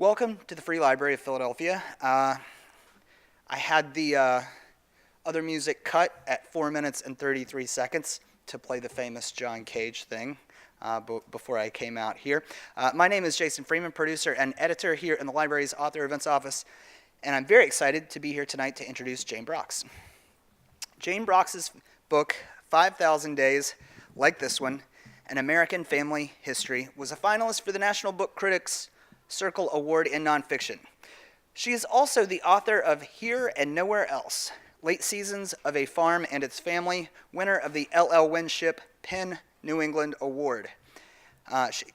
Welcome to the Free Library of Philadelphia. I had the other music cut at 4 minutes and 33 seconds to play the famous John Cage thing before I came out here. My name is Jason Freeman, producer and editor here in the library's author events office, and I'm very excited to be here tonight to introduce Jane Brox. Jane Brox's book, 5,000 Days, like this one, An American Family History, was a finalist for the National Book Critics Circle Award in Nonfiction. She is also the author of Here and Nowhere Else, Late Seasons of a Farm and Its Family, winner of the L.L. Winship Penn New England Award.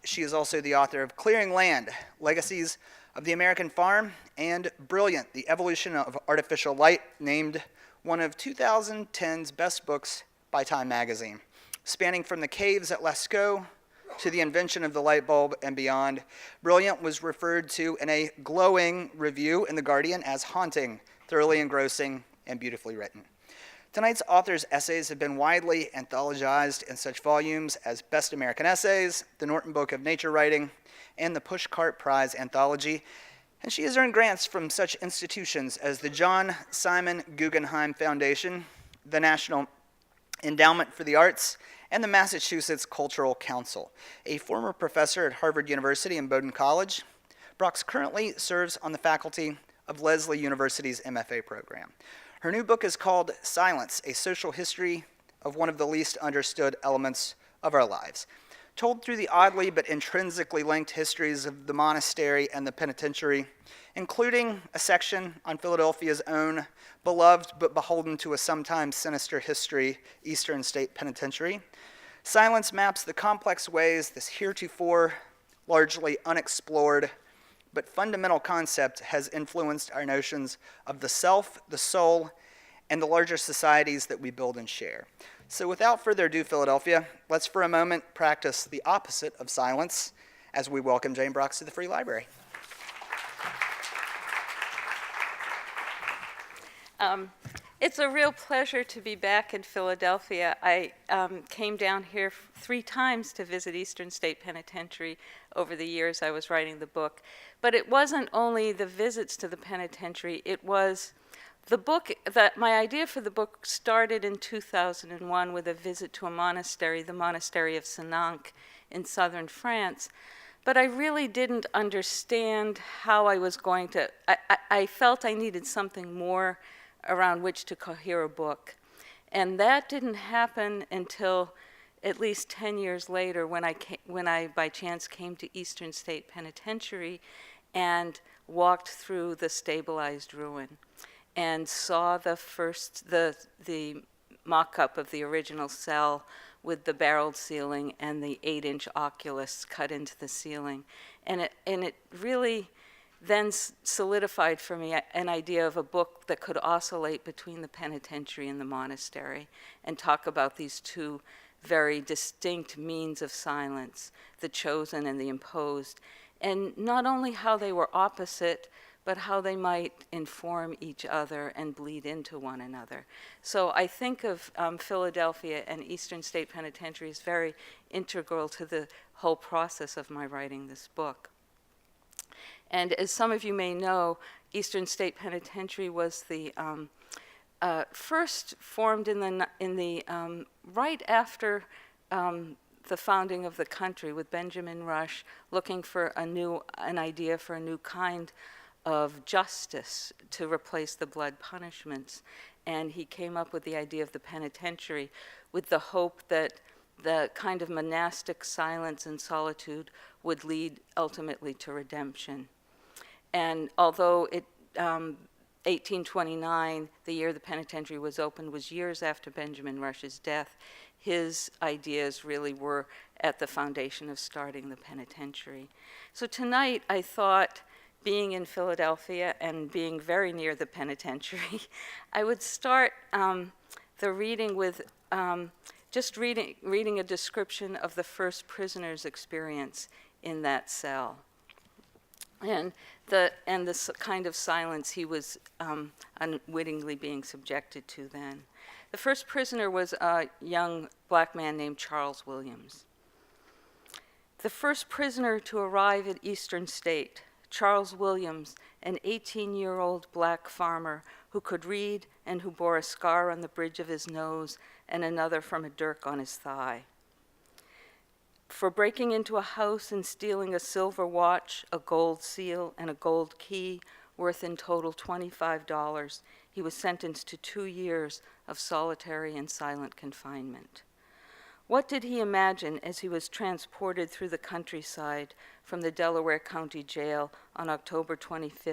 She is also the author of Clearing Land, Legacies of the American Farm, and Brilliant, The Evolution of Artificial Light, named one of 2010's best books by Time magazine. Spanning from the caves at Lascaux to the invention of the light bulb and beyond, Brilliant was referred to in a glowing review in The Guardian as haunting, thoroughly engrossing, and beautifully written. Tonight's author's essays have been widely anthologized in such volumes as Best American Essays, the Norton Book of Nature Writing, and the Pushcart Prize Anthology, and she has earned grants from such institutions as the John Simon Guggenheim Foundation, the National Endowment for the Arts, and the Massachusetts Cultural Council. A former professor at Harvard University and Bowdoin College, Brox currently serves on the faculty of Lesley University's MFA program. Her new book is called Silence, A Social History of One of the Least Understood Elements of Our Lives, told through the oddly but intrinsically linked histories of the monastery and the penitentiary, including a section on Philadelphia's own beloved but beholden to a sometimes sinister history, Eastern State Penitentiary. Silence maps the complex ways this heretofore largely unexplored but fundamental concept has influenced our notions of the self, the soul, and the larger societies that we build and share. So without further ado, Philadelphia, let's for a moment practice the opposite of silence as we welcome Jane Brox to the Free Library. It's a real pleasure to be back in Philadelphia. I came down here 3 times to visit Eastern State Penitentiary over the years I was writing the book. But it wasn't only the visits to the penitentiary, it was the book. My idea for the book started in 2001 with a visit to a monastery, the monastery of Senanque in southern France. But I really didn't understand how I was going to, I felt I needed something more around which to cohere a book. And that didn't happen until at least 10 years later when I by chance came to Eastern State Penitentiary and walked through the stabilized ruin and saw the mock-up of the original cell with the barreled ceiling and the 8-inch oculus cut into the ceiling. And it really then solidified for me an idea of a book that could oscillate between the penitentiary and the monastery and talk about these two very distinct means of silence, the chosen and the imposed, and not only how they were opposite, but how they might inform each other and bleed into one another. So I think of Philadelphia and Eastern State Penitentiary as very integral to the whole process of my writing this book. And as some of you may know, Eastern State Penitentiary was the first formed in the right after the founding of the country, with Benjamin Rush looking for an idea for a new kind of justice to replace the blood punishments. And he came up with the idea of the penitentiary with the hope that the kind of monastic silence and solitude would lead ultimately to redemption. And although 1829, the year the penitentiary was opened, was years after Benjamin Rush's death, his ideas really were at the foundation of starting the penitentiary. So tonight I thought, being in Philadelphia and being very near the penitentiary, I would start the reading with just reading a description of the first prisoner's experience in that cell. And this kind of silence he was unwittingly being subjected to then. The first prisoner was a young black man named Charles Williams. The first prisoner to arrive at Eastern State, Charles Williams, an 18-year-old black farmer who could read and who bore a scar on the bridge of his nose and another from a dirk on his thigh. For breaking into a house and stealing a silver watch, a gold seal, and a gold key, worth in total $25, he was sentenced to 2 years of solitary and silent confinement. What did he imagine as he was transported through the countryside from the Delaware County Jail on October 25,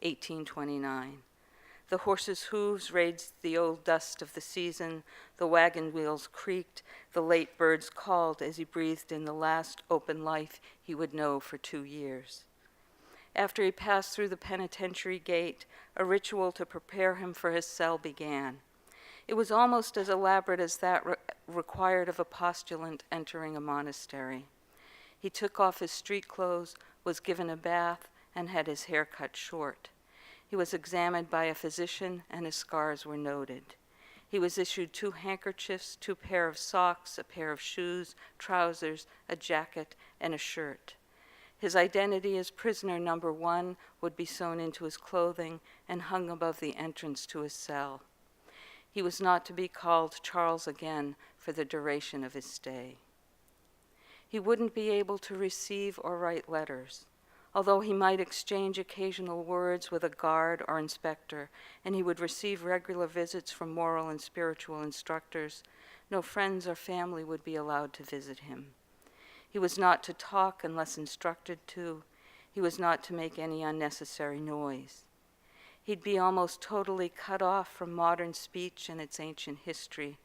1829? The horses' hooves raised the old dust of the season, the wagon wheels creaked, the late birds called as he breathed in the last open life he would know for 2 years. After he passed through the penitentiary gate, a ritual to prepare him for his cell began. It was almost as elaborate as that required of a postulant entering a monastery. He took off his street clothes, was given a bath, and had his hair cut short. He was examined by a physician, and his scars were noted. He was issued 2 handkerchiefs, 2 pair of socks, a pair of shoes, trousers, a jacket, and a shirt. His identity as prisoner number 1 would be sewn into his clothing and hung above the entrance to his cell. He was not to be called Charles again for the duration of his stay. He wouldn't be able to receive or write letters, although he might exchange occasional words with a guard or inspector, and he would receive regular visits from moral and spiritual instructors. No friends or family would be allowed to visit him. He was not to talk unless instructed to. He was not to make any unnecessary noise. He'd be almost totally cut off from modern speech and its ancient history,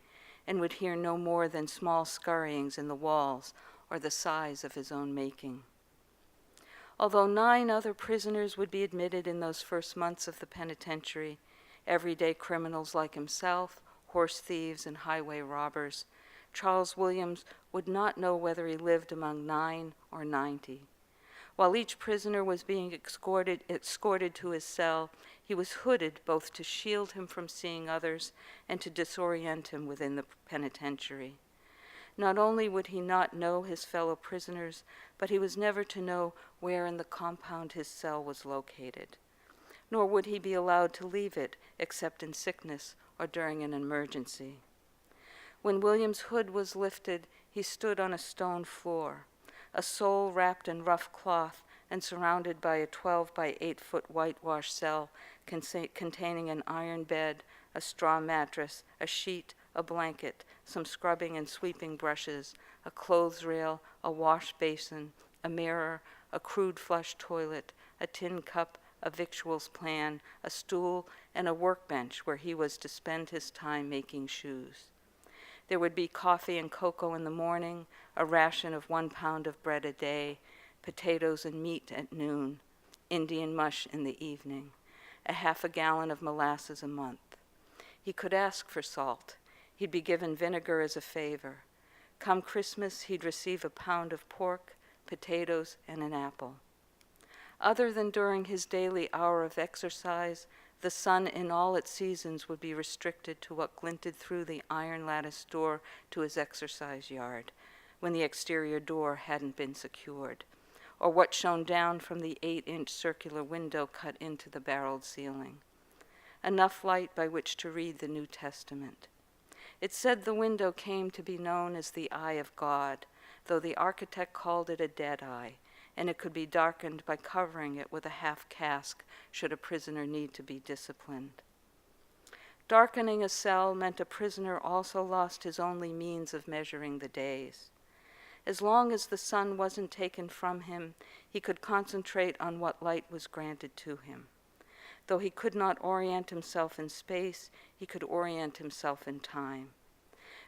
and would hear no more than small scurryings in the walls or the sighs of his own making. Although 9 other prisoners would be admitted in those first months of the penitentiary, everyday criminals like himself, horse thieves, and highway robbers, Charles Williams would not know whether he lived among 9 or 90. While each prisoner was being escorted to his cell, he was hooded both to shield him from seeing others and to disorient him within the penitentiary. Not only would he not know his fellow prisoners, but he was never to know where in the compound his cell was located. Nor would he be allowed to leave it except in sickness or during an emergency. When William's hood was lifted, he stood on a stone floor, a soul wrapped in rough cloth and surrounded by a 12 by 8 foot whitewashed cell containing an iron bed, a straw mattress, a sheet, a blanket, some scrubbing and sweeping brushes, a clothes rail, a wash basin, a mirror, a crude flush toilet, a tin cup, a victuals plan, a stool, and a workbench where he was to spend his time making shoes. There would be coffee and cocoa in the morning, a ration of 1 pound of bread a day, potatoes and meat at noon, Indian mush in the evening, a half a gallon of molasses a month. He could ask for salt. He'd be given vinegar as a favor. Come Christmas, he'd receive a pound of pork, potatoes, and an apple. Other than during his daily hour of exercise, the sun in all its seasons would be restricted to what glinted through the iron lattice door to his exercise yard, when the exterior door hadn't been secured, or what shone down from the 8-inch circular window cut into the barreled ceiling. Enough light by which to read the New Testament. It said the window came to be known as the eye of God, though the architect called it a dead eye, and it could be darkened by covering it with a half cask should a prisoner need to be disciplined. Darkening a cell meant a prisoner also lost his only means of measuring the days. As long as the sun wasn't taken from him, he could concentrate on what light was granted to him. Though he could not orient himself in space, he could orient himself in time.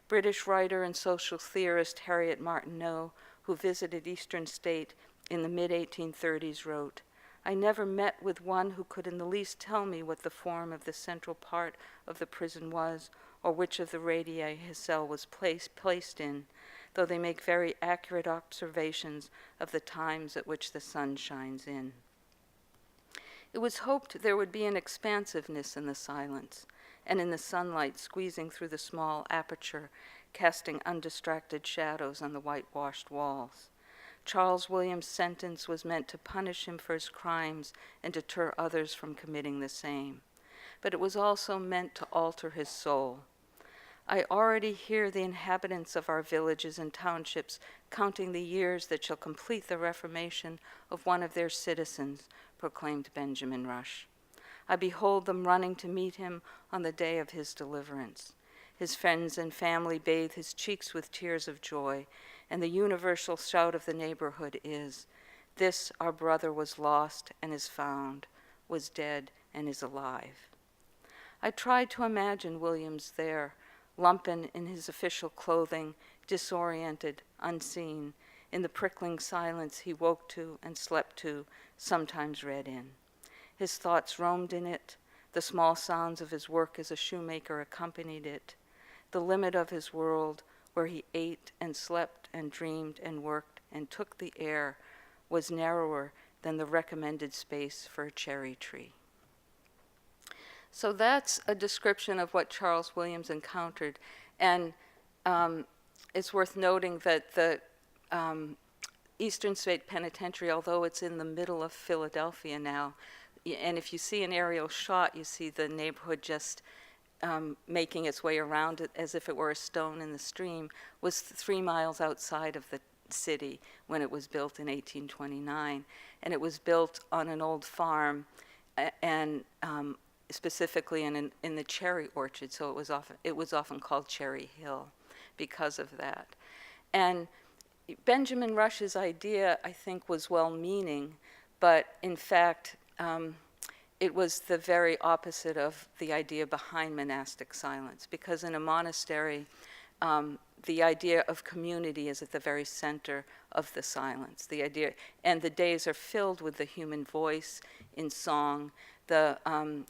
British writer and social theorist Harriet Martineau, who visited Eastern State in the mid-1830s, wrote, "I never met with one who could in the least tell me what the form of the central part of the prison was, or which of the radii his cell was placed in, though they make very accurate observations of the times at which the sun shines in." It was hoped there would be an expansiveness in the silence, and in the sunlight squeezing through the small aperture, casting undistracted shadows on the whitewashed walls. Charles Williams' sentence was meant to punish him for his crimes and deter others from committing the same. But it was also meant to alter his soul. I already hear the inhabitants of our villages and townships counting the years that shall complete the reformation of one of their citizens, proclaimed Benjamin Rush. I behold them running to meet him on the day of his deliverance. His friends and family bathe his cheeks with tears of joy, and the universal shout of the neighborhood is, "This our brother was lost and is found, was dead and is alive." I tried to imagine Williams there, lumpen in his official clothing, disoriented, unseen, in the prickling silence he woke to and slept to, sometimes read in. His thoughts roamed in it, the small sounds of his work as a shoemaker accompanied it. The limit of his world, where he ate and slept and dreamed and worked and took the air, was narrower than the recommended space for a cherry tree. So that's a description of what Charles Williams encountered. And it's worth noting that the Eastern State Penitentiary, although it's in the middle of Philadelphia now, and if you see an aerial shot, you see the neighborhood just making its way around it as if it were a stone in the stream, was 3 miles outside of the city when it was built in 1829. And it was built on an old farm, and specifically in the cherry orchard, so it was often called Cherry Hill because of that. And Benjamin Rush's idea, I think, was well-meaning, but in fact, it was the very opposite of the idea behind monastic silence, because in a monastery, the idea of community is at the very center of the silence. The idea, and the days are filled with the human voice in song. The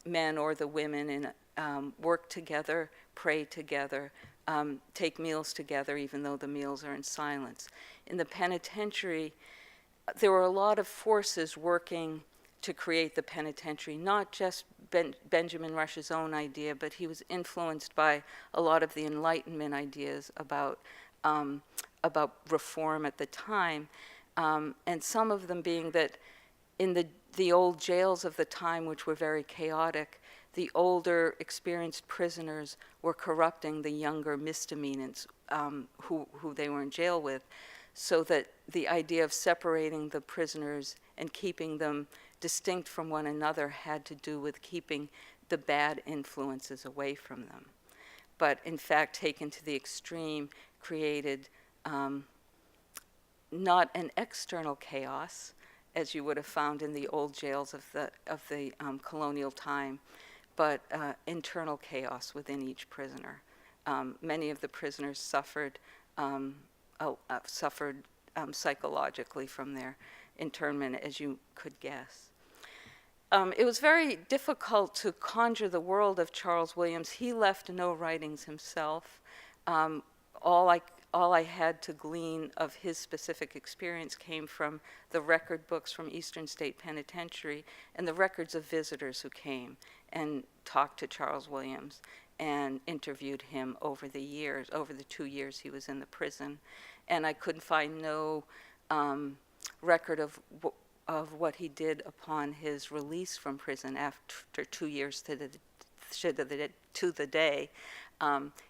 men or the women work together, pray together, take meals together, even though the meals are in silence. In the penitentiary, there were a lot of forces working to create the penitentiary, not just Benjamin Rush's own idea, but he was influenced by a lot of the Enlightenment ideas about reform at the time, and some of them being that in the old jails of the time, which were very chaotic, the older, experienced prisoners were corrupting the younger misdemeanants who they were in jail with, so that the idea of separating the prisoners and keeping them distinct from one another had to do with keeping the bad influences away from them. But in fact, taken to the extreme, created not an external chaos, as you would have found in the old jails of the colonial time, but internal chaos within each prisoner. Many of the prisoners suffered psychologically from their internment, as you could guess. It was very difficult to conjure the world of Charles Williams. He left no writings himself. All I had to glean of his specific experience came from the record books from Eastern State Penitentiary and the records of visitors who came and talked to Charles Williams and interviewed him over the 2 years he was in the prison. And I couldn't find no record of what he did upon his release from prison after 2 years to the day.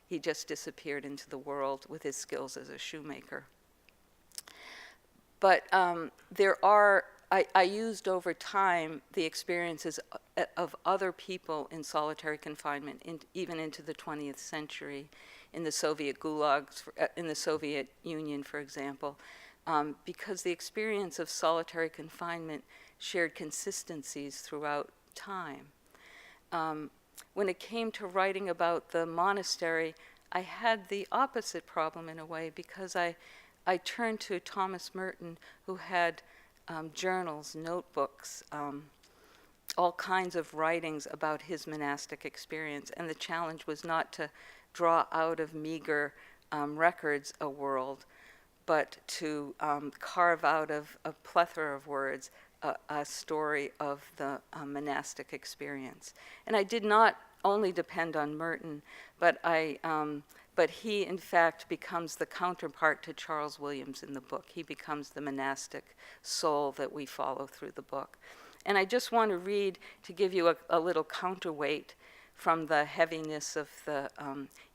He just disappeared into the world with his skills as a shoemaker. But I used over time the experiences of other people in solitary confinement, even into the 20th century, in the Soviet gulags, in the Soviet Union, for example, because the experience of solitary confinement shared consistencies throughout time. When it came to writing about the monastery, I had the opposite problem in a way, because I turned to Thomas Merton, who had journals, notebooks, all kinds of writings about his monastic experience. And the challenge was not to draw out of meager records a world, but to carve out of a plethora of words a story of the monastic experience. And I did not only depend on Merton, but I but he, in fact, becomes the counterpart to Charles Williams in the book. He becomes the monastic soul that we follow through the book. And I just want to read, to give you a little counterweight from the heaviness of the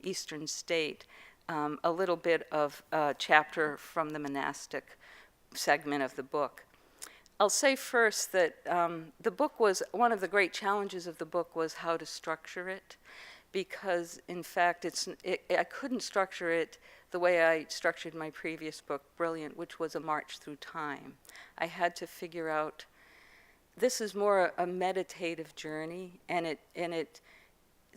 Eastern state, a little bit of a chapter from the monastic segment of the book. I'll say first that the book was, one of the great challenges of the book was how to structure it, because in fact I couldn't structure it the way I structured my previous book, Brilliant, which was a march through time. I had to figure out, this is more a meditative journey, and it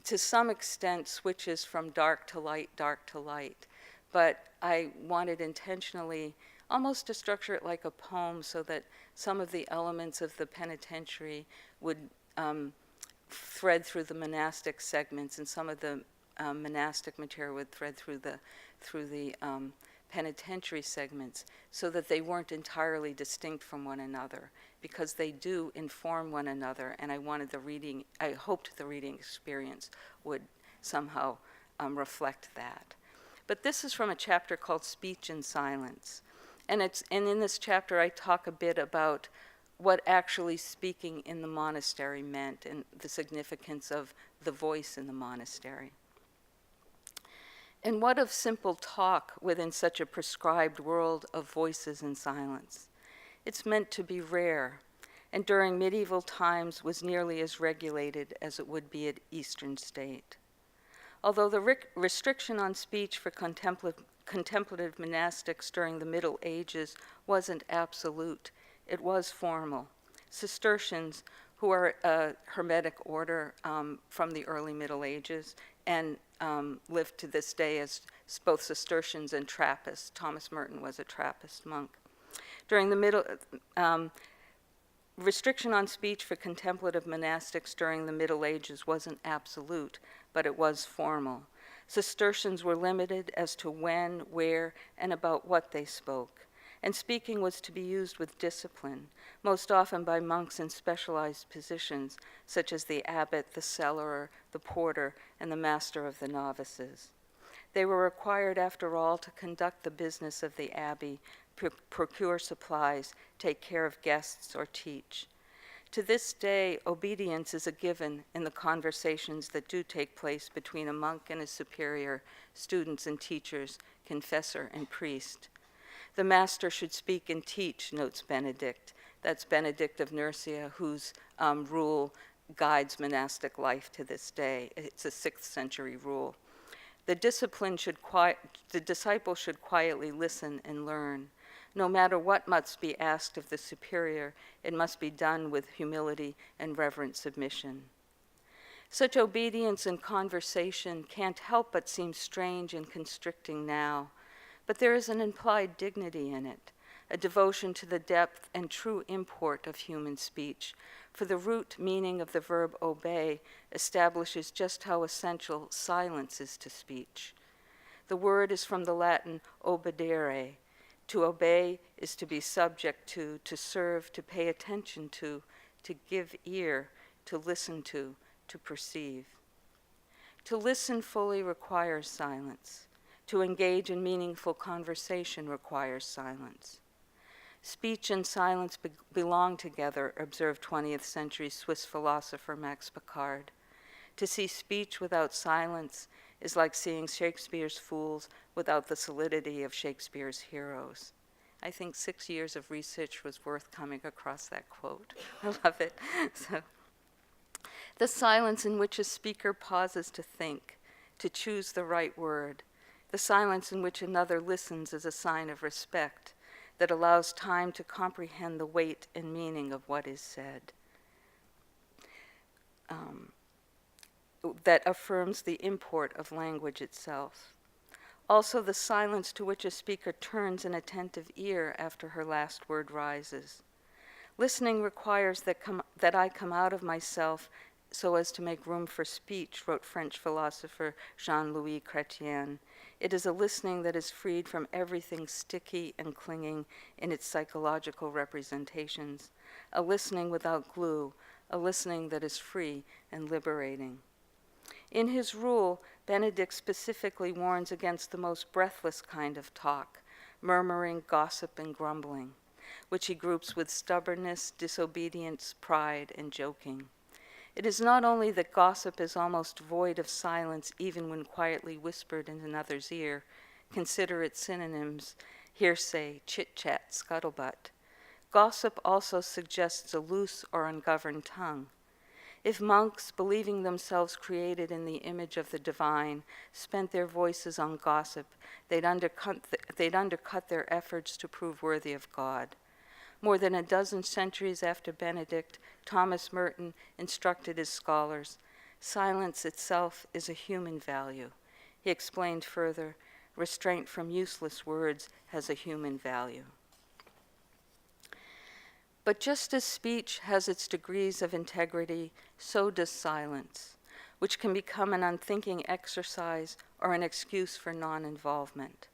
to some extent switches from dark to light, but I wanted intentionally almost to structure it like a poem, so that some of the elements of the penitentiary would thread through the monastic segments, and some of the monastic material would thread through the penitentiary segments, so that they weren't entirely distinct from one another, because they do inform one another. And I hoped the reading experience would somehow reflect that. But this is from a chapter called Speech and Silence. And in this chapter I talk a bit about what actually speaking in the monastery meant, and the significance of the voice in the monastery. And what of simple talk within such a prescribed world of voices and silence? It's meant to be rare, and during medieval times was nearly as regulated as it would be at Eastern State. Although the restriction on speech for contemplative monastics during the Middle Ages wasn't absolute, it was formal. Cistercians, who are a Hermetic order from the early Middle Ages, and live to this day as both Cistercians and Trappists. Thomas Merton was a Trappist monk. During the restriction on speech for contemplative monastics during the Middle Ages wasn't absolute, but it was formal. Cistercians were limited as to when, where, and about what they spoke. And speaking was to be used with discipline, most often by monks in specialized positions, such as the abbot, the cellarer, the porter, and the master of the novices. They were required, after all, to conduct the business of the abbey, procure supplies, take care of guests, or teach. To this day, obedience is a given in the conversations that do take place between a monk and his superior, students and teachers, confessor and priest. The master should speak and teach, notes Benedict. That's Benedict of Nursia, whose rule guides monastic life to this day. It's a 6th century rule. The disciple should quietly listen and learn. No matter what must be asked of the superior, it must be done with humility and reverent submission. Such obedience and conversation can't help but seem strange and constricting now, but there is an implied dignity in it, a devotion to the depth and true import of human speech, for the root meaning of the verb obey establishes just how essential silence is to speech. The word is from the Latin obedere. To obey is to be subject to serve, to pay attention to give ear, to listen to perceive. To listen fully requires silence. To engage in meaningful conversation requires silence. Speech and silence belong together, observed 20th century Swiss philosopher Max Picard. To see speech without silence is like seeing Shakespeare's fools without the solidity of Shakespeare's heroes. I think 6 years of research was worth coming across that quote. I love it. So, the silence in which a speaker pauses to think, to choose the right word, the silence in which another listens is a sign of respect that allows time to comprehend the weight and meaning of what is said, that affirms the import of language itself. Also, the silence to which a speaker turns an attentive ear after her last word rises. Listening requires that I come out of myself so as to make room for speech, wrote French philosopher Jean-Louis Chrétien. It is a listening that is freed from everything sticky and clinging in its psychological representations, a listening without glue, a listening that is free and liberating. In his rule, Benedict specifically warns against the most breathless kind of talk, murmuring, gossip, and grumbling, which he groups with stubbornness, disobedience, pride, and joking. It is not only that gossip is almost void of silence even when quietly whispered in another's ear. Consider its synonyms: hearsay, chit-chat, scuttlebutt. Gossip also suggests a loose or ungoverned tongue. If monks, believing themselves created in the image of the divine, spent their voices on gossip, they'd undercut their efforts to prove worthy of God. More than a dozen centuries after Benedict, Thomas Merton instructed his scholars, silence itself is a human value. He explained further, restraint from useless words has a human value. But just as speech has its degrees of integrity, so does silence, which can become an unthinking exercise or an excuse for non-involvement.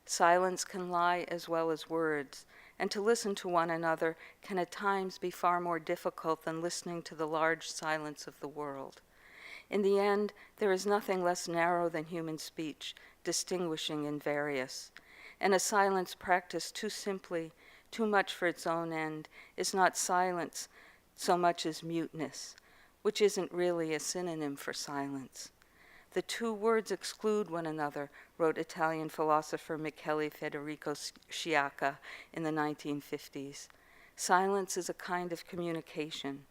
Silence can lie as well as words, and to listen to one another can at times be far more difficult than listening to the large silence of the world. In the end, there is nothing less narrow than human speech, distinguishing in various, and a silence practiced too simply, too much for its own end, is not silence so much as muteness, which isn't really a synonym for silence. The two words exclude one another, wrote Italian philosopher Michele Federico Sciacca in the 1950s. Silence is a kind of communication.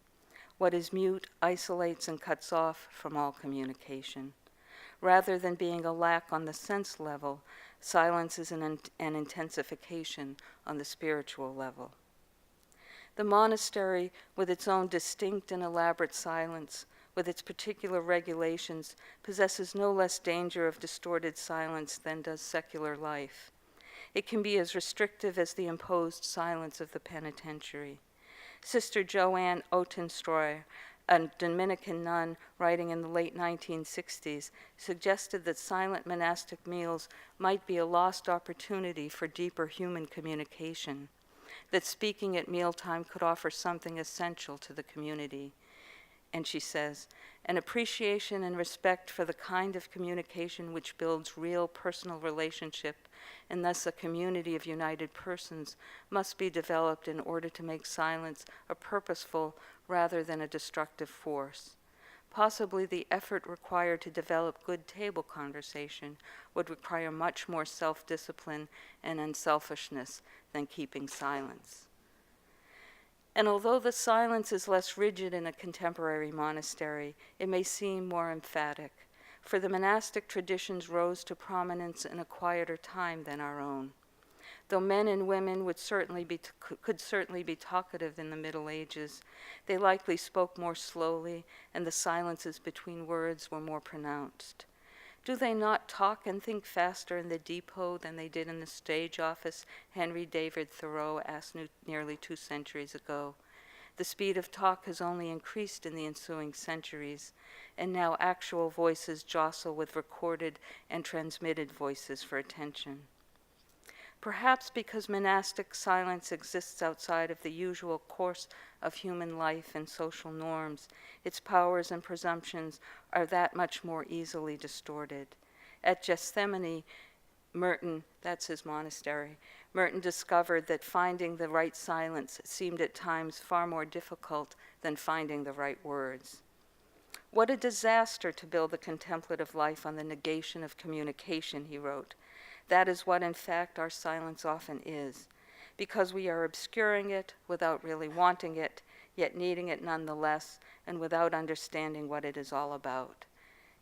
What is mute isolates and cuts off from all communication. Rather than being a lack on the sense level, silence is an intensification on the spiritual level. The monastery, with its own distinct and elaborate silence, with its particular regulations, possesses no less danger of distorted silence than does secular life. It can be as restrictive as the imposed silence of the penitentiary. Sister Joanne Otenstroy, a Dominican nun writing in the late 1960s, suggested that silent monastic meals might be a lost opportunity for deeper human communication, that speaking at mealtime could offer something essential to the community. And she says, an appreciation and respect for the kind of communication which builds real personal relationship and thus a community of united persons must be developed in order to make silence a purposeful rather than a destructive force. Possibly the effort required to develop good table conversation would require much more self-discipline and unselfishness than keeping silence. And although the silence is less rigid in a contemporary monastery, it may seem more emphatic, for the monastic traditions rose to prominence in a quieter time than our own. Though men and women could certainly be talkative in the Middle Ages, they likely spoke more slowly, and the silences between words were more pronounced. Do they not talk and think faster in the depot than they did in the stage office? Henry David Thoreau asked nearly 2 centuries ago. The speed of talk has only increased in the ensuing centuries, and now actual voices jostle with recorded and transmitted voices for attention. Perhaps because monastic silence exists outside of the usual course of human life and social norms, its powers and presumptions are that much more easily distorted. At Gethsemane, Merton, that's his monastery, Merton discovered that finding the right silence seemed at times far more difficult than finding the right words. What a disaster to build a contemplative life on the negation of communication, he wrote. That is what, in fact, our silence often is, because we are obscuring it without really wanting it, yet needing it nonetheless, and without understanding what it is all about.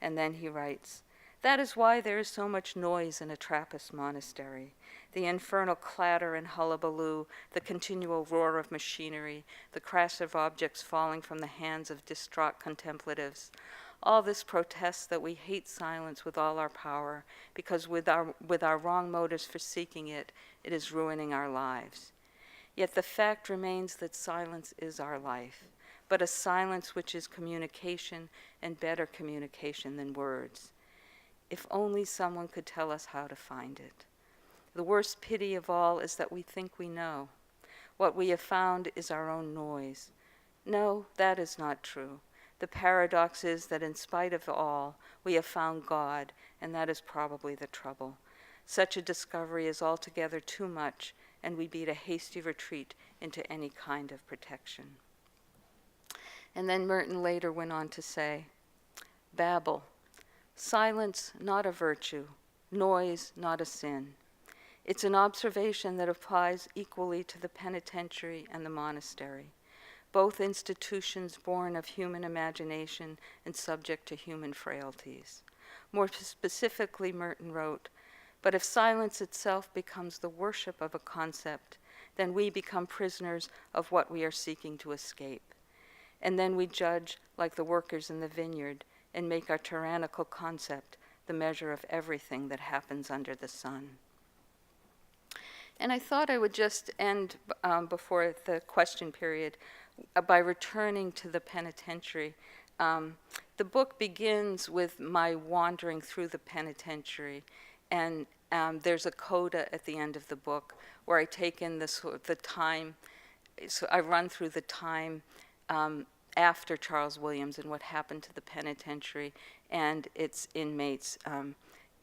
And then he writes, that is why there is so much noise in a Trappist monastery. The infernal clatter and hullabaloo, the continual roar of machinery, the crash of objects falling from the hands of distraught contemplatives. All this protests that we hate silence with all our power, because with our wrong motives for seeking it, it is ruining our lives. Yet the fact remains that silence is our life, but a silence which is communication and better communication than words. If only someone could tell us how to find it. The worst pity of all is that we think we know. What we have found is our own noise. No, that is not true. The paradox is that in spite of all, we have found God, and that is probably the trouble. Such a discovery is altogether too much, and we beat a hasty retreat into any kind of protection. And then Merton later went on to say, Babel, silence not a virtue, noise not a sin. It's an observation that applies equally to the penitentiary and the monastery, both institutions born of human imagination and subject to human frailties. More specifically, Merton wrote, but if silence itself becomes the worship of a concept, then we become prisoners of what we are seeking to escape. And then we judge like the workers in the vineyard and make our tyrannical concept the measure of everything that happens under the sun. And I thought I would just end before the question period by returning to the penitentiary. The book begins with my wandering through the penitentiary, and there's a coda at the end of the book where I take in the time. So I run through the time after Charles Williams and what happened to the penitentiary and its inmates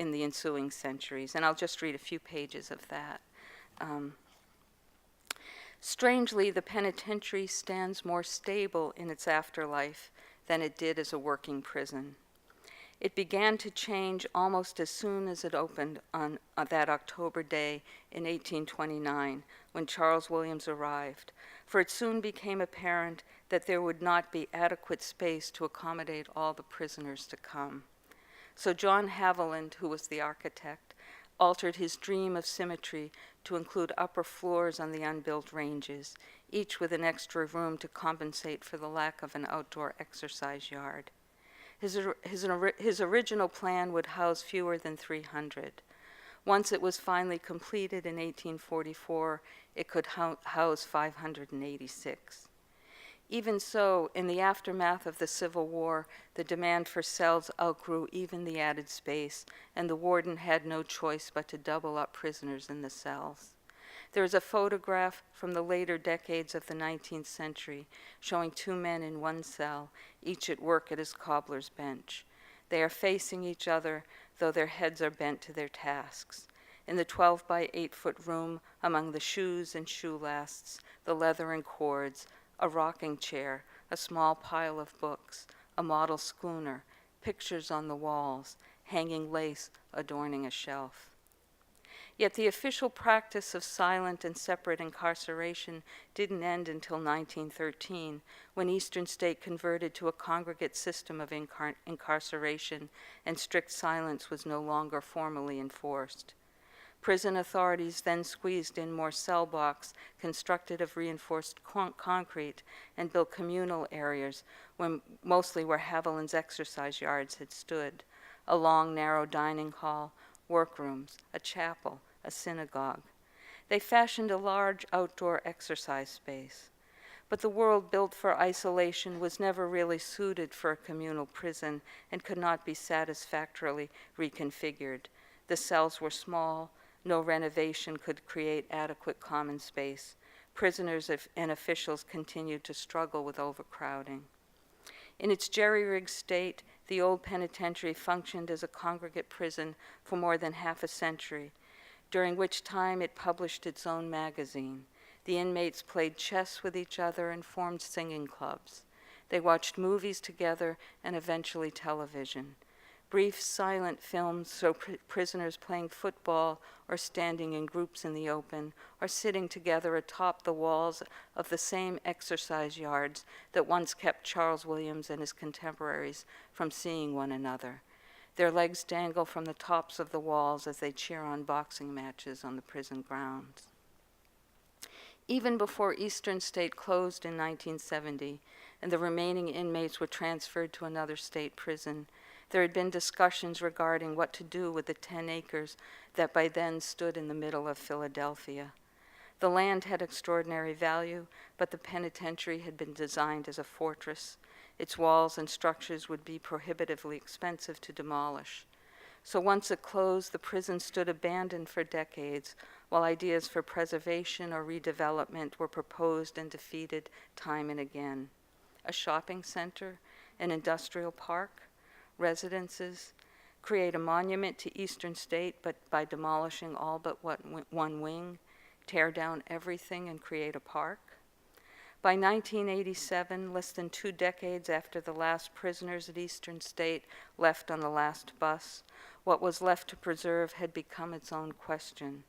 in the ensuing centuries. And I'll just read a few pages of that. Strangely, the penitentiary stands more stable in its afterlife than it did as a working prison. It began to change almost as soon as it opened on that October day in 1829, when Charles Williams arrived, for it soon became apparent that there would not be adequate space to accommodate all the prisoners to come. So John Haviland, who was the architect, altered his dream of symmetry to include upper floors on the unbuilt ranges, each with an extra room to compensate for the lack of an outdoor exercise yard. His original plan would house fewer than 300. Once it was finally completed in 1844, it could house 586. Even so, in the aftermath of the Civil War, the demand for cells outgrew even the added space, and the warden had no choice but to double up prisoners in the cells. There is a photograph from the later decades of the 19th century showing two men in one cell, each at work at his cobbler's bench. They are facing each other, though their heads are bent to their tasks. In the 12 by 8 foot room, among the shoes and shoe lasts, the leather and cords, a rocking chair, a small pile of books, a model schooner, pictures on the walls, hanging lace adorning a shelf. Yet the official practice of silent and separate incarceration didn't end until 1913, when Eastern State converted to a congregate system of incarceration and strict silence was no longer formally enforced. Prison authorities then squeezed in more cell blocks constructed of reinforced concrete and built communal areas, mostly where Haviland's exercise yards had stood, a long, narrow dining hall, workrooms, a chapel, a synagogue. They fashioned a large outdoor exercise space. But the world built for isolation was never really suited for a communal prison and could not be satisfactorily reconfigured. The cells were small. No renovation could create adequate common space. Prisoners and officials continued to struggle with overcrowding. In its jerry-rigged state, the old penitentiary functioned as a congregate prison for more than half a century, during which time it published its own magazine. The inmates played chess with each other and formed singing clubs. They watched movies together and eventually television. Brief silent films show prisoners playing football or standing in groups in the open or sitting together atop the walls of the same exercise yards that once kept Charles Williams and his contemporaries from seeing one another. Their legs dangle from the tops of the walls as they cheer on boxing matches on the prison grounds. Even before Eastern State closed in 1970 and the remaining inmates were transferred to another state prison, there had been discussions regarding what to do with the 10 acres that by then stood in the middle of Philadelphia. The land had extraordinary value, but the penitentiary had been designed as a fortress. Its walls and structures would be prohibitively expensive to demolish. So once it closed, the prison stood abandoned for decades, while ideas for preservation or redevelopment were proposed and defeated time and again. A shopping center? an industrial park, residences, create a monument to Eastern State but by demolishing all but one wing, tear down everything and create a park. By 1987, less than 2 decades after the last prisoners at Eastern State left on the last bus, what was left to preserve had become its own question.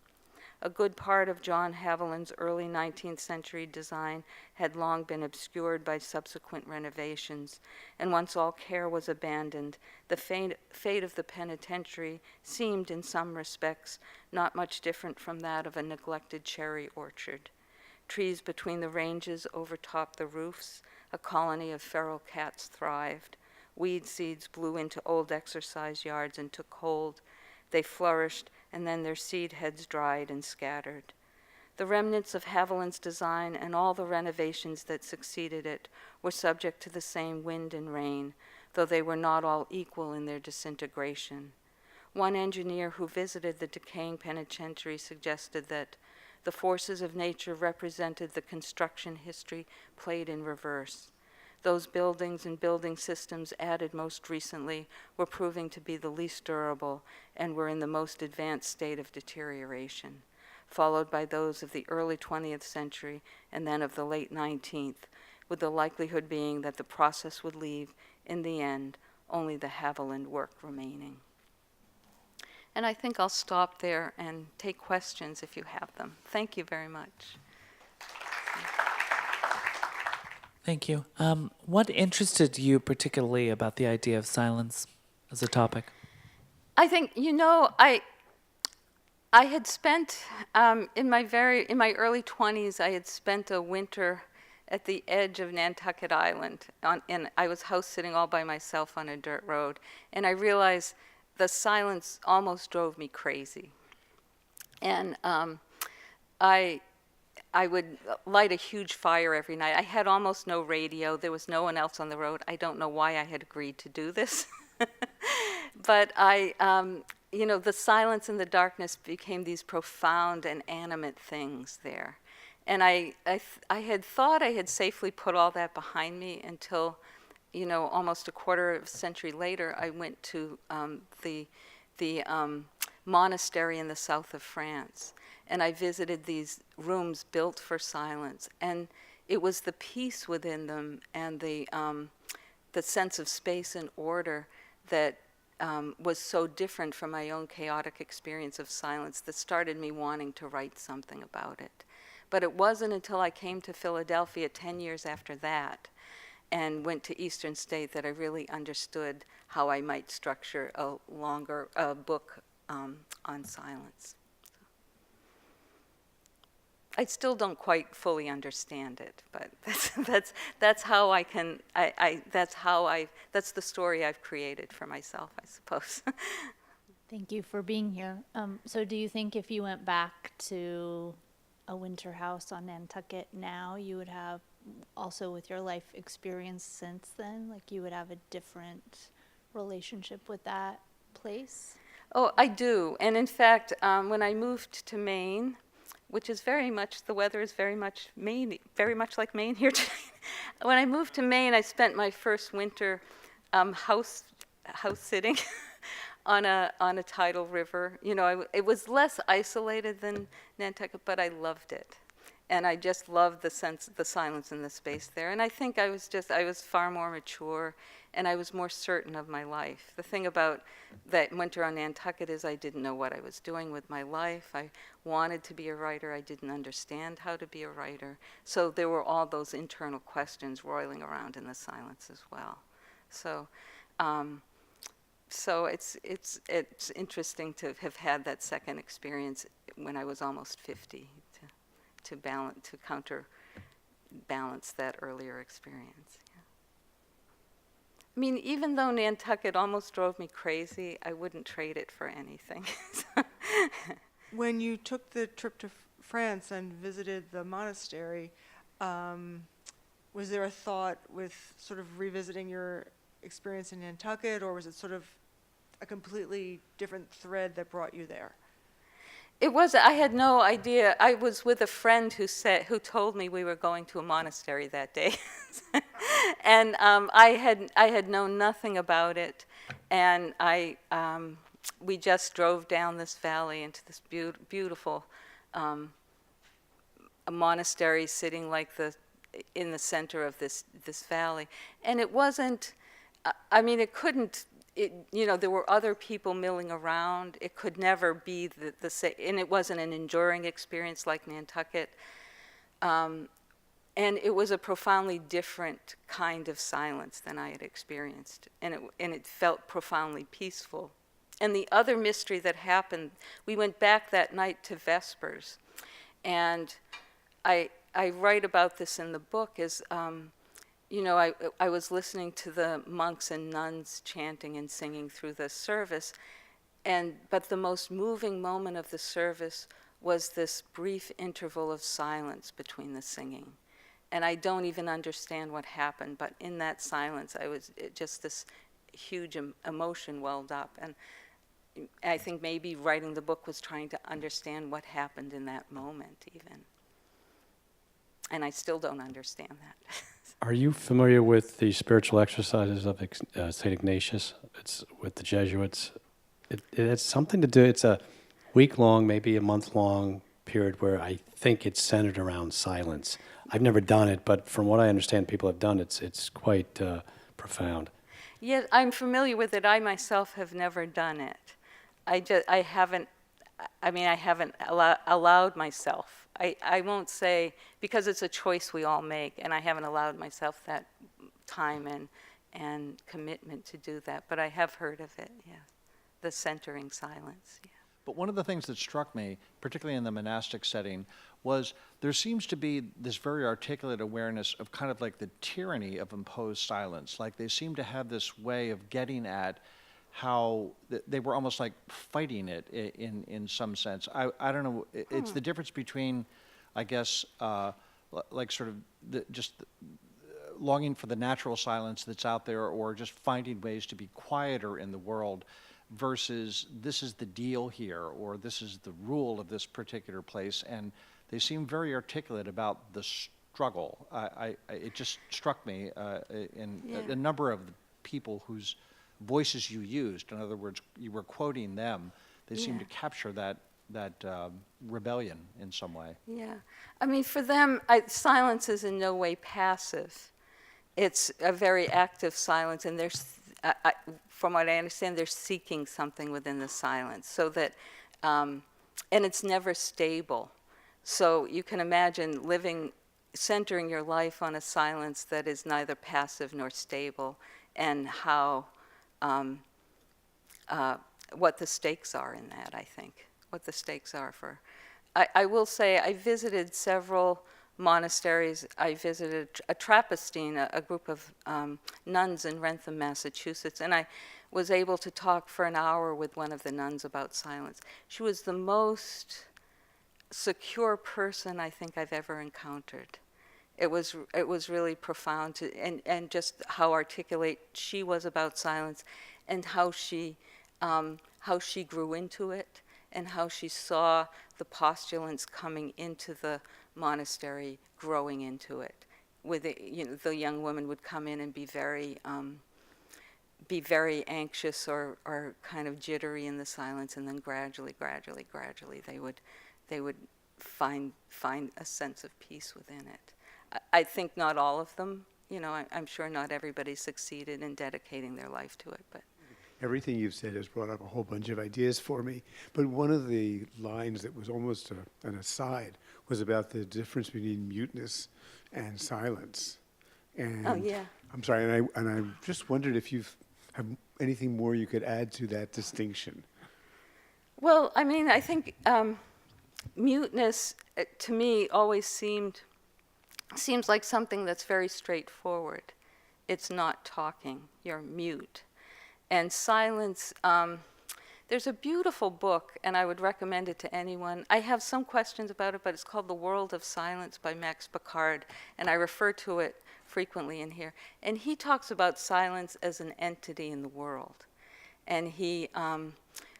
A good part of John Haviland's early 19th century design had long been obscured by subsequent renovations, and once all care was abandoned, the fate of the penitentiary seemed, in some respects, not much different from that of a neglected cherry orchard. Trees between the ranges overtopped the roofs. A colony of feral cats thrived. Weed seeds blew into old exercise yards and took hold. They flourished, and then their seed heads dried and scattered. The remnants of Haviland's design and all the renovations that succeeded it were subject to the same wind and rain, though they were not all equal in their disintegration. One engineer who visited the decaying penitentiary suggested that the forces of nature represented the construction history played in reverse. Those buildings and building systems added most recently were proving to be the least durable and were in the most advanced state of deterioration, followed by those of the early 20th century and then of the late 19th, with the likelihood being that the process would leave, in the end, only the Haviland work remaining. And I think I'll stop there and take questions if you have them. Thank you very much. Thank you. What interested you particularly about the idea of silence as a topic? I think, I had spent, in my early 20s, I had spent a winter at the edge of Nantucket Island, and I was house sitting all by myself on a dirt road, and I realized the silence almost drove me crazy. And I would light a huge fire every night. I had almost no radio. There was no one else on the road. I don't know why I had agreed to do this. But the silence and the darkness became these profound and animate things there. And I had thought I had safely put all that behind me until, almost a quarter of a century later, I went to the monastery in the south of France. And I visited these rooms built for silence. And it was the peace within them and the sense of space and order that was so different from my own chaotic experience of silence that started me wanting to write something about it. But it wasn't until I came to Philadelphia 10 years after that and went to Eastern State that I really understood how I might structure a longer book on silence. I still don't quite fully understand it, but that's how I can. That's the story I've created for myself, I suppose. Thank you for being here. So, do you think if you went back to a winter house on Nantucket now, you would have also with your life experience since then, like you would have a different relationship with that place? Oh, I do, and in fact, when I moved to Maine, which is the weather is very much Maine, very much like Maine here today. When I moved to Maine, I spent my first winter house sitting on a tidal river. It was less isolated than Nantucket, but I loved it. And I just loved the silence and the space there. And I think I was far more mature, and I was more certain of my life. The thing about that winter on Nantucket is I didn't know what I was doing with my life. I wanted to be a writer. I didn't understand how to be a writer. So there were all those internal questions roiling around in the silence as well. So it's interesting to have had that second experience when I was almost 50 to counterbalance that earlier experience. Yeah. I mean, even though Nantucket almost drove me crazy, I wouldn't trade it for anything. When you took the trip to France and visited the monastery, was there a thought with sort of revisiting your experience in Nantucket, or was it sort of a completely different thread that brought you there? It was, I had no idea. I was with a friend who told me we were going to a monastery that day. And I had known nothing about it. And we just drove down this valley into this beautiful a monastery sitting like in the center of this valley. And it wasn't, I mean, it couldn't, there were other people milling around. It could never be the same, and it wasn't an enduring experience like Nantucket. And it was a profoundly different kind of silence than I had experienced, and it felt profoundly peaceful. And the other mystery that happened, we went back that night to Vespers, and I write about this in the book, is I was listening to the monks and nuns chanting and singing through the service, but the most moving moment of the service was this brief interval of silence between the singing. And I don't even understand what happened, but in that silence, just this huge emotion welled up. And I think maybe writing the book was trying to understand what happened in that moment even. And I still don't understand that. Are you familiar with the spiritual exercises of St. Ignatius? It's with the Jesuits. It has something to do, it's a week-long, maybe a month-long period where I think it's centered around silence. I've never done it, but from what I understand people have done, it's quite profound. Yeah, I'm familiar with it. I myself have never done it. I haven't allowed myself. I won't say, because it's a choice we all make, and I haven't allowed myself that time and commitment to do that, but I have heard of it, yeah. The centering silence, yeah. But one of the things that struck me, particularly in the monastic setting, was there seems to be this very articulate awareness of kind of like the tyranny of imposed silence. Like they seem to have this way of getting at how they were almost like fighting it in some sense. I don't know, it's the difference between, I guess, like sort of just longing for the natural silence that's out there, or just finding ways to be quieter in the world, versus this is the deal here, or this is the rule of this particular place. And they seem very articulate about the struggle. It just struck me in a number of the people whose voices you used. In other words, you were quoting them. They seem to capture that rebellion in some way. Yeah. I mean, for them, silence is in no way passive. It's a very active silence, and from what I understand, they're seeking something within the silence, so that, and it's never stable. So you can imagine centering your life on a silence that is neither passive nor stable, and how, what the stakes are in that, I think. What the stakes are for. I will say I visited several monasteries. I visited a Trappistine, a group of nuns in Wrentham, Massachusetts, and I was able to talk for an hour with one of the nuns about silence. She was the most secure person I think I've ever encountered. It was really profound, and just how articulate she was about silence, and how she grew into it, and how she saw the postulants coming into the monastery, growing into it. With it, the young woman would come in and be very anxious or kind of jittery in the silence, and then gradually they would find a sense of peace within it. I think not all of them. I'm sure not everybody succeeded in dedicating their life to it, but. Everything you've said has brought up a whole bunch of ideas for me. But one of the lines that was almost an aside was about the difference between muteness and silence. And Oh, yeah. I'm sorry, and I just wondered if you have anything more you could add to that distinction. Well, I mean, I think muteness, to me, always seems like something that's very straightforward. It's not talking, you're mute. And silence, there's a beautiful book, and I would recommend it to anyone. I have some questions about it, but it's called The World of Silence by Max Picard, and I refer to it frequently in here. And he talks about silence as an entity in the world. And he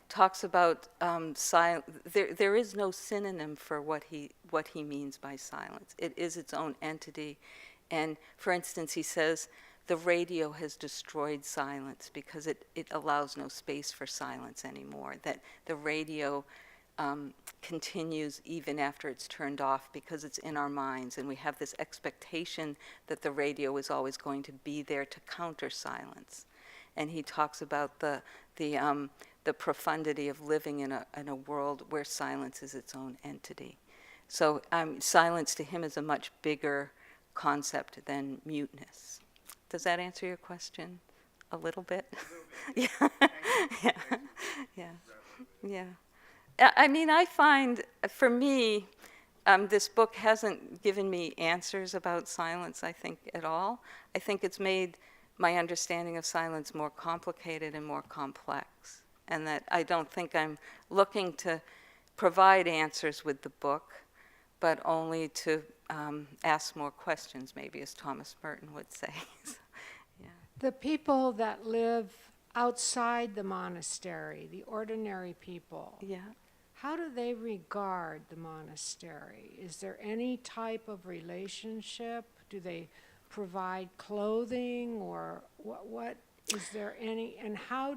talks about there is no synonym for what he means by silence. It is its own entity. And for instance, he says, the radio has destroyed silence because it allows no space for silence anymore, that the radio continues even after it's turned off because it's in our minds, and we have this expectation that the radio is always going to be there to counter silence. And he talks about the profundity of living in a world where silence is its own entity. So silence to him is a much bigger concept than muteness. Does that answer your question a little bit? Yeah. Yeah. Yeah. Yeah. I mean, I find, for me, this book hasn't given me answers about silence, I think, at all. I think it's made my understanding of silence more complicated and more complex, and that I don't think I'm looking to provide answers with the book, but only to ask more questions, maybe, as Thomas Merton would say. So, yeah. The people that live outside the monastery, the ordinary people, Yeah. how do they regard the monastery? Is there any type of relationship? Do they provide clothing, or what is there any, and how,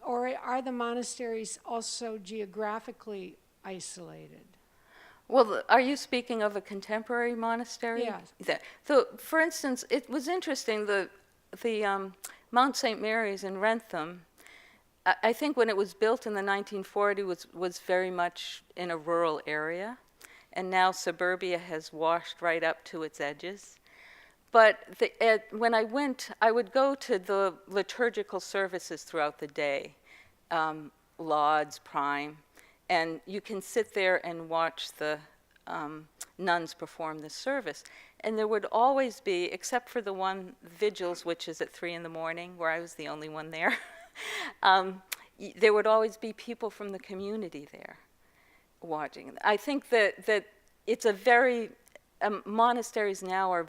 or are the monasteries also geographically isolated? Well, are you speaking of a contemporary monastery? Yes. So, for instance, it was interesting, the Mount St. Mary's in Wrentham, I think when it was built in the 1940s was very much in a rural area, and now suburbia has washed right up to its edges. But when I went, I would go to the liturgical services throughout the day, Lauds, Prime, and you can sit there and watch the nuns perform the service. And there would always be, except for the one vigils, which is at 3 a.m, where I was the only one there, there would always be people from the community there watching. I think that it's a very, monasteries now are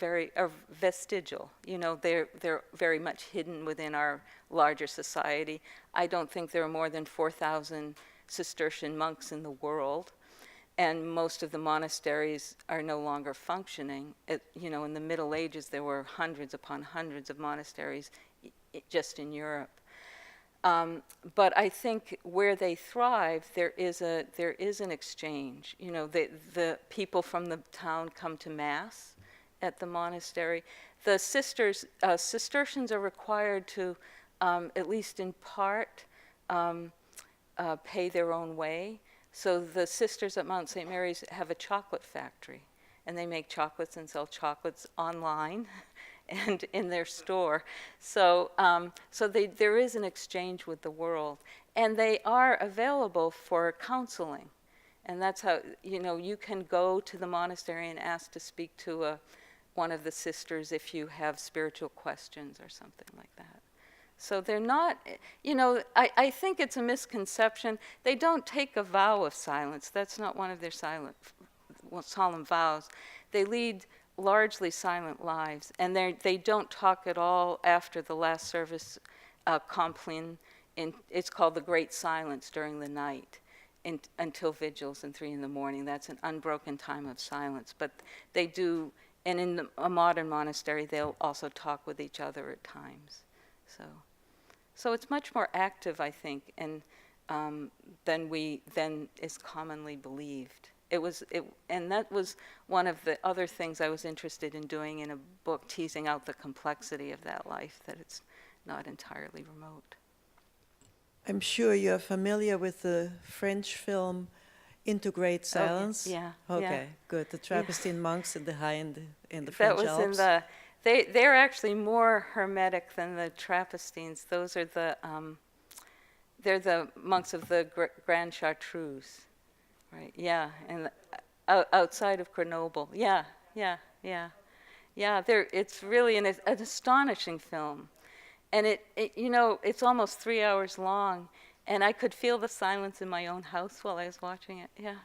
vestigial. You know, they're very much hidden within our larger society. I don't think there are more than 4,000 Cistercian monks in the world, and most of the monasteries are no longer functioning. You know, in the Middle Ages, there were hundreds upon hundreds of monasteries just in Europe. But I think where they thrive, there is an exchange. You know, the people from the town come to Mass at the monastery. The sisters, Cistercians are required to, at least in part, pay their own way. So the sisters at Mount St. Mary's have a chocolate factory, and they make chocolates and sell chocolates online and in their store. So, there is an exchange with the world, and they are available for counseling. And that's how, you know, you can go to the monastery and ask to speak to one of the sisters if you have spiritual questions or something like that. So they're not, you know, I think it's a misconception. They don't take a vow of silence. That's not one of their solemn vows. They lead largely silent lives, and they don't talk at all after the last service, Compline. It's called the Great Silence during the night until vigils and 3 a.m. That's an unbroken time of silence. But they do, and in a modern monastery, they'll also talk with each other at times. So it's much more active, I think, and than is commonly believed. And that was one of the other things I was interested in doing in a book, teasing out the complexity of that life, that it's not entirely remote. I'm sure you're familiar with the French film Into Great Silence. Oh, yeah. Okay, good. The Trappistine monks in the That French was Alps. They're actually more hermetic than the Trappistines. Those are they're the monks of the Grand Chartreuse. Right, yeah, and outside of Grenoble. Yeah. It's really an astonishing film. And it, you know, it's almost 3 hours long, and I could feel the silence in my own house while I was watching it. Yeah,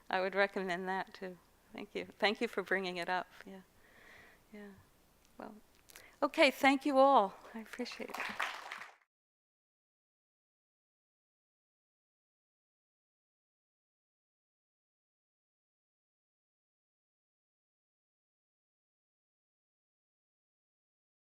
I would recommend that too. Thank you. Thank you for bringing it up. Yeah. Well, okay, thank you all. I appreciate it.